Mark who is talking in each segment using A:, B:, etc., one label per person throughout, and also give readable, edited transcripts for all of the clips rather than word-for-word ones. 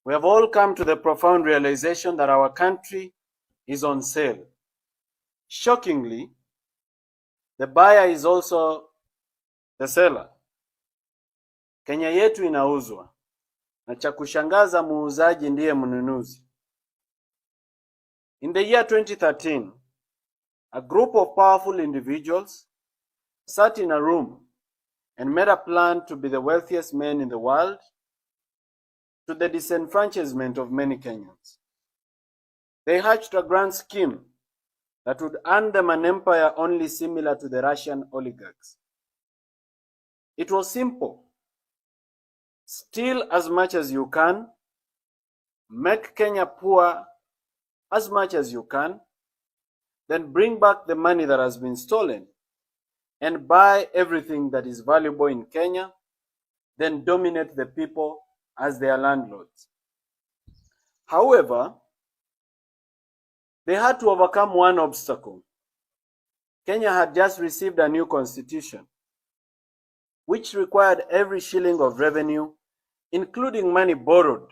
A: We have all come to the profound realization that our country is on sale. Shockingly, the buyer is also the seller. Kenya yetu inauzwa, na cha kushangaza muuzaji ndiye mnunuzi. In the year 2013, a group of powerful individuals sat in a room and made a plan to be the wealthiest men in the world, to the disenfranchisement of many Kenyans. They hatched a grand scheme that would earn them an empire only similar to the Russian oligarchs. It was simple. Steal as much as you can, make Kenya poor as much as you can, then bring back the money that has been stolen and buy everything that is valuable in Kenya, then dominate the people as their landlords. However, they had to overcome one obstacle. Kenya had just received a new constitution, which required every shilling of revenue, including money borrowed,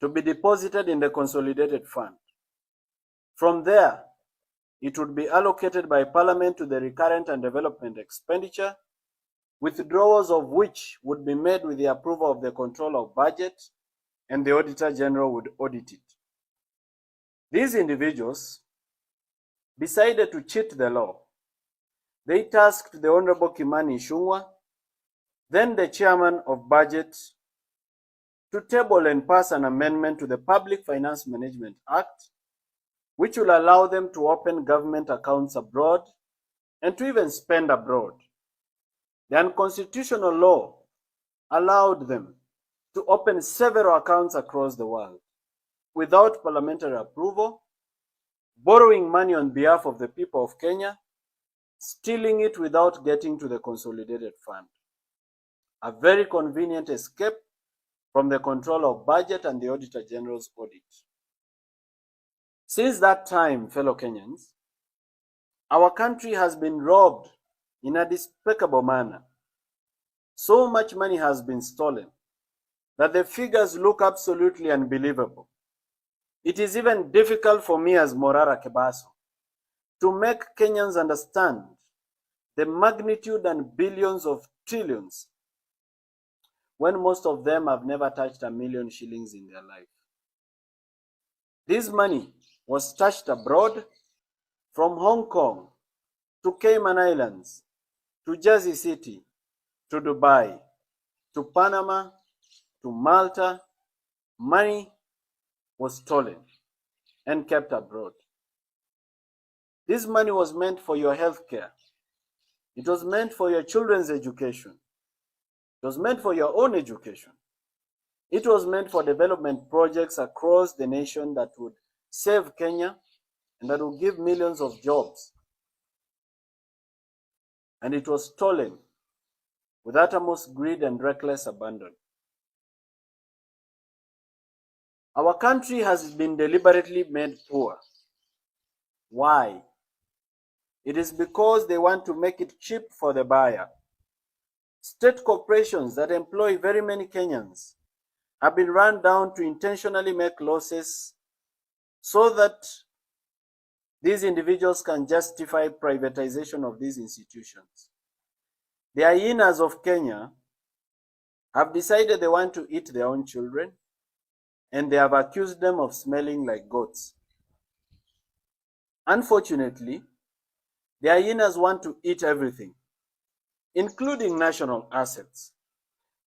A: to be deposited in the consolidated fund. From there, it would be allocated by Parliament to the recurrent and development expenditure, withdrawals of which would be made with the approval of the Controller of Budget, and the Auditor General would audit it. These individuals decided to cheat the law. They tasked the Honorable Kimani Ichung'wah, then the Chairman of Budget, to table and pass an amendment to the Public Finance Management Act, which will allow them to open government accounts abroad and to even spend abroad. The unconstitutional law allowed them to open several accounts across the world without parliamentary approval, borrowing money on behalf of the people of Kenya, stealing it without getting to the consolidated fund. A very convenient escape from the Controller of Budget and the Auditor General's audit. Since that time, fellow Kenyans, our country has been robbed in a despicable manner. So much money has been stolen that the figures look absolutely unbelievable. It is even difficult for me as Morara Kebaso to make Kenyans understand the magnitude and billions of trillions when most of them have never touched 1 million shillings in their life. This money was stashed abroad, from Hong Kong to Cayman Islands, to Jersey City, to Dubai, to Panama, to Malta. Money was stolen and kept abroad. This money was meant for your health care. It was meant for your children's education. It was meant for your own education. It was meant for development projects across the nation that would save Kenya and that would give millions of jobs. And it was stolen with uttermost greed and reckless abandon. Our country has been deliberately made poor. Why? It is because they want to make it cheap for the buyer. State corporations that employ very many Kenyans have been run down to intentionally make losses so that these individuals can justify privatization of these institutions. The hyenas of Kenya have decided they want to eat their own children, and they have accused them of smelling like goats. Unfortunately, the hyenas want to eat everything, including national assets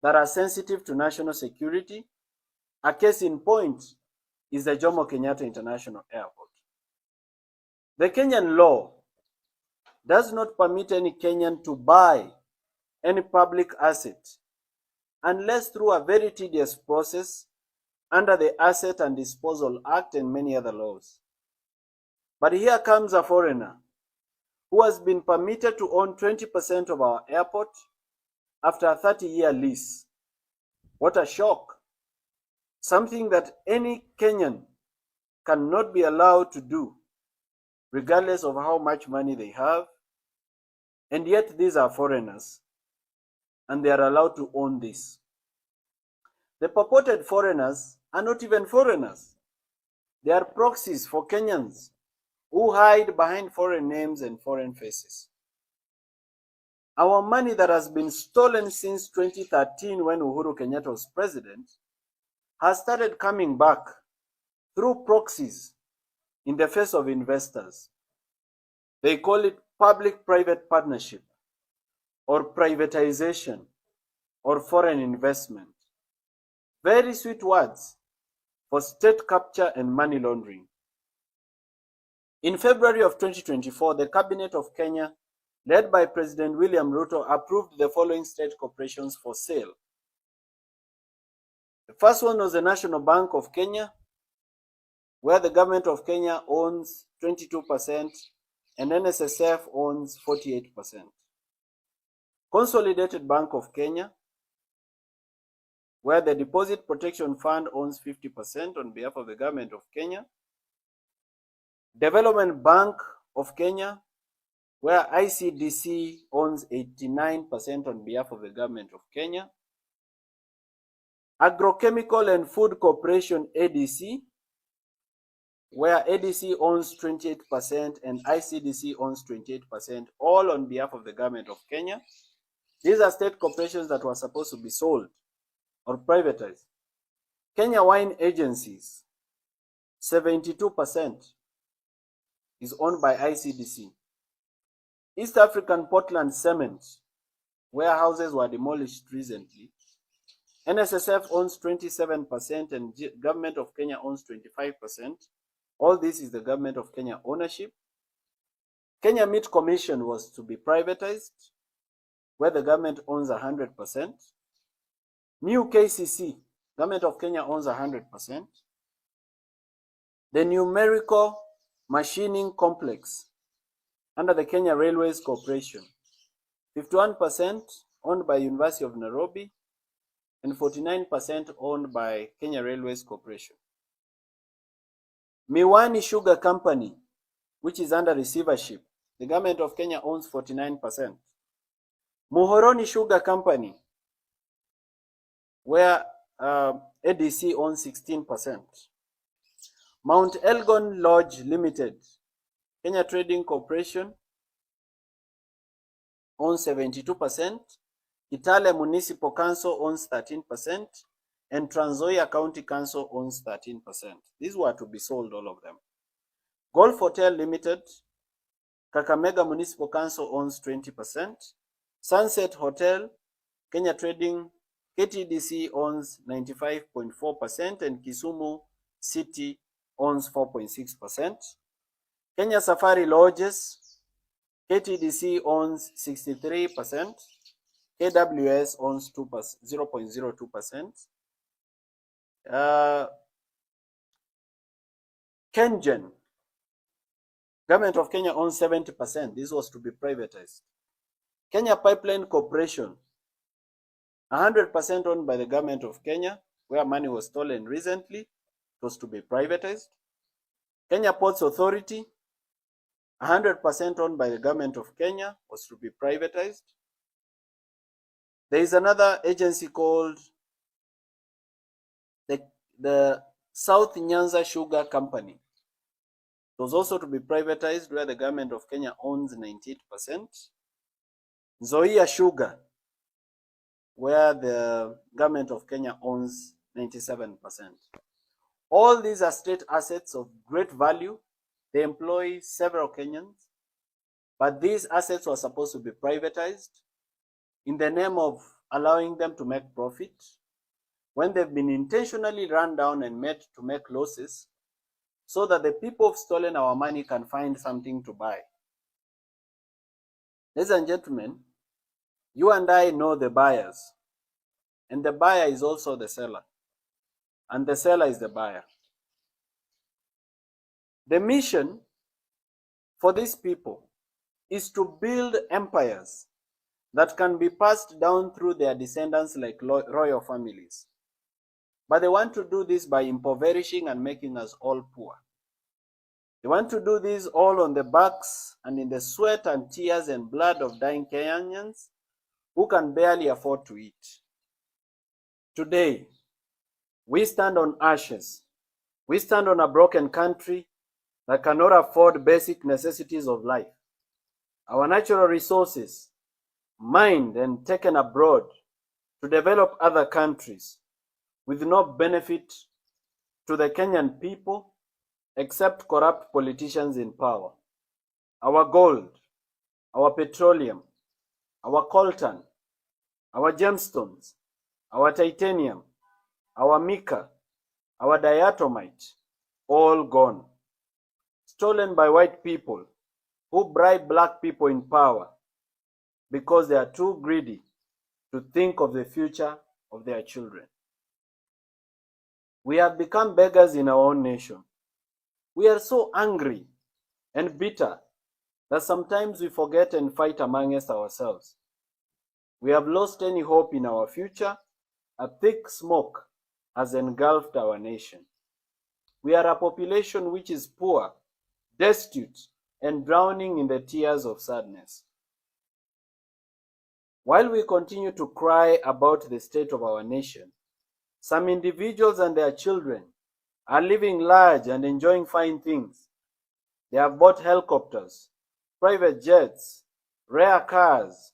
A: that are sensitive to national security. A case in point is the Jomo Kenyatta International Airport. The Kenyan law does not permit any Kenyan to buy any public asset unless through a very tedious process under the Asset and Disposal Act and many other laws. But here comes a foreigner who has been permitted to own 20% of our airport after a 30-year lease. What a shock! Something that any Kenyan cannot be allowed to do, regardless of how much money they have, and yet these are foreigners, and they are allowed to own this. The purported foreigners are not even foreigners. They are proxies for Kenyans who hide behind foreign names and foreign faces. Our money that has been stolen since 2013 when Uhuru Kenyatta was president has started coming back through proxies in the face of investors. They call it public-private partnership or privatization or foreign investment. Very sweet words for state capture and money laundering. In February of 2024, the Cabinet of Kenya, led by President William Ruto, approved the following state corporations for sale. The first one was the National Bank of Kenya, where the government of Kenya owns 22% and NSSF owns 48%. Consolidated Bank of Kenya, where the Deposit Protection Fund owns 50% on behalf of the government of Kenya. Development Bank of Kenya, where ICDC owns 89% on behalf of the government of Kenya. Agrochemical and Food Corporation ADC, where ADC owns 28% and ICDC owns 28%, all on behalf of the government of Kenya. These are state corporations that were supposed to be sold or privatized. Kenya Wine Agencies, 72% is owned by ICDC. East African Portland Cement, where houses were demolished recently, NSSF owns 27% and government of Kenya owns 25%. All this is the government of Kenya ownership. Kenya Meat Commission was to be privatized, where the government owns 100%. New KCC, government of Kenya owns 100%. The Numerical Machining Complex under the Kenya Railways Corporation, 51% owned by University of Nairobi and 49% owned by Kenya Railways Corporation. Miwani Sugar Company, which is under receivership, the government of Kenya owns 49%. Muhoroni Sugar Company, where ADC owns 16%. Mount Elgon Lodge Limited, Kenya Trading Corporation, owns 72%. Kitale Municipal Council owns 13%. And Trans Nzoia County Council owns 13%. These were to be sold, all of them. Golf Hotel Limited, Kakamega Municipal Council owns 20%. Sunset Hotel, Kenya Trading, KTDC owns 95.4% and Kisumu City owns 4.6%. Kenya Safari Lodges, KTDC owns 63%. KWS owns 0.02%. Kenyan, government of Kenya owns 70%. This was to be privatized. Kenya Pipeline Corporation, 100% owned by the government of Kenya, where money was stolen recently. It was to be privatized. Kenya Ports Authority, 100% owned by the government of Kenya, was to be privatized. There is another agency called the South Nyanza Sugar Company. It was also to be privatized, where the government of Kenya owns 98%. Nzoia Sugar, where the government of Kenya owns 97%. All these are state assets of great value. They employ several Kenyans, but these assets were supposed to be privatized in the name of allowing them to make profit, when they've been intentionally run down and made to make losses, so that the people who've stolen our money can find something to buy. Ladies and gentlemen, you and I know the buyers, and the buyer is also the seller, and the seller is the buyer. The mission for these people is to build empires that can be passed down through their descendants like royal families. But they want to do this by impoverishing and making us all poor. They want to do this all on the backs and in the sweat and tears and blood of dying Kenyans who can barely afford to eat. Today, We stand on ashes. We stand on a broken country that cannot afford basic necessities of life. Our natural resources, mined and taken abroad to develop other countries with no benefit to the Kenyan people except corrupt politicians in power. Our gold, our petroleum, our coltan, our gemstones, our titanium, our mica, our diatomite, all gone. Stolen by white people who bribe black people in power because they are too greedy to think of the future of their children. We have become beggars in our own nation. We are so angry and bitter that sometimes we forget and fight amongst ourselves. We have lost any hope in our future. A thick smoke has engulfed our nation. We are a population which is poor, destitute, and drowning in the tears of sadness. While we continue to cry about the state of our nation, some individuals and their children are living large and enjoying fine things. They have bought helicopters, private jets, rare cars,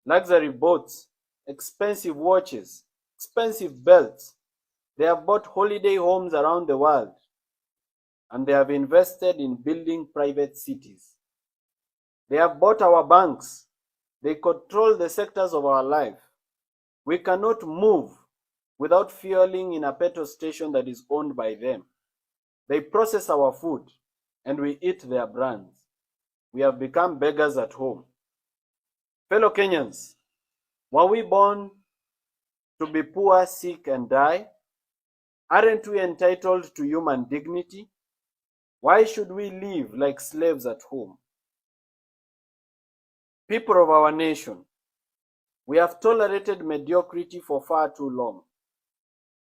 A: luxury boats, expensive watches, expensive belts. They have bought holiday homes around the world, and they have invested in building private cities. They have bought our banks. They control the sectors of our life. We cannot move without fueling in a petrol station that is owned by them. They process our food, and we eat their brands. We have become beggars at home. Fellow Kenyans, were we born to be poor, sick, and die? Aren't we entitled to human dignity? Why should we live like slaves at home? People of our nation, we have tolerated mediocrity for far too long.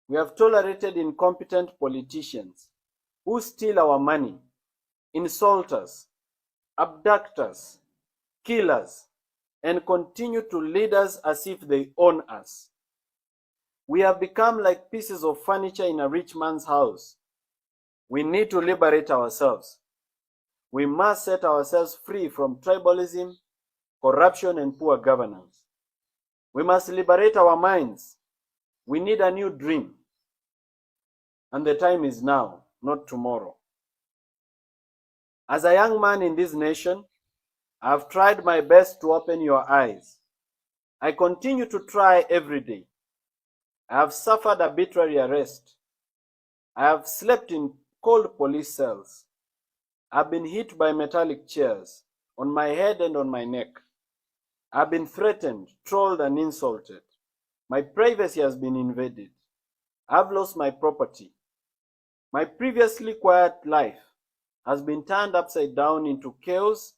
A: We have tolerated incompetent politicians who steal our money, insult us, abduct us, kill us, and continue to lead us as if they own us. We have become like pieces of furniture in a rich man's house. We need to liberate ourselves. We must set ourselves free from tribalism, corruption, and poor governance. We must liberate our minds. We need a new dream. And the time is now, not tomorrow. As a young man in this nation, I have tried my best to open your eyes. I continue to try every day. I have suffered arbitrary arrest. I have slept in cold police cells. I have been hit by metallic chairs on my head and on my neck. I have been threatened, trolled, and insulted. My privacy has been invaded. I have lost my property. My previously quiet life has been turned upside down into chaos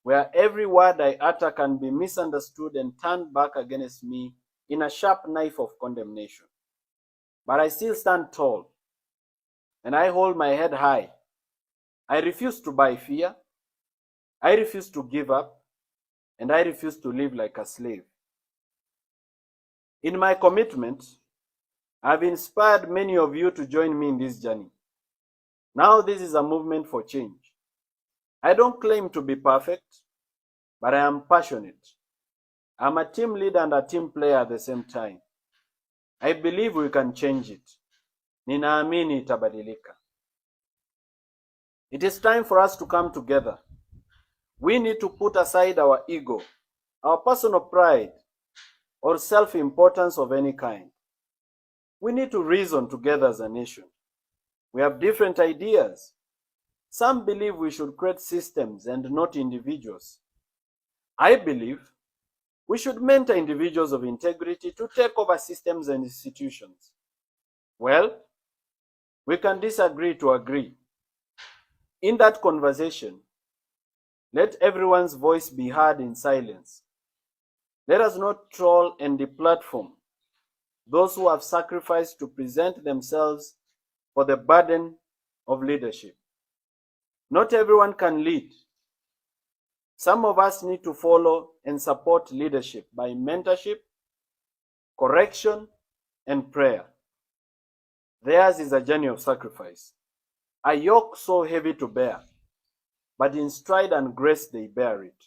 A: where every word I utter can be misunderstood and turned back against me in a sharp knife of condemnation. But I still stand tall, and I hold my head high. I refuse to buy fear. I refuse to give up, and I refuse to live like a slave. In my commitment, I have inspired many of you to join me in this journey. Now this is a movement for change. I don't claim to be perfect, but I am passionate. I'm a team leader and a team player at the same time. I believe we can change it. Ninaamini itabadilika. It is time for us to come together. We need to put aside our ego, our personal pride, or self-importance of any kind. We need to reason together as a nation. We have different ideas. Some believe we should create systems and not individuals. I believe we should mentor individuals of integrity to take over systems and institutions. Well, we can disagree to agree. In that conversation, let everyone's voice be heard in silence. Let us not troll and deplatform those who have sacrificed to present themselves for the burden of leadership. Not everyone can lead. Some of us need to follow and support leadership by mentorship, correction, and prayer. Theirs is a journey of sacrifice, a yoke so heavy to bear, but in stride and grace they bear it.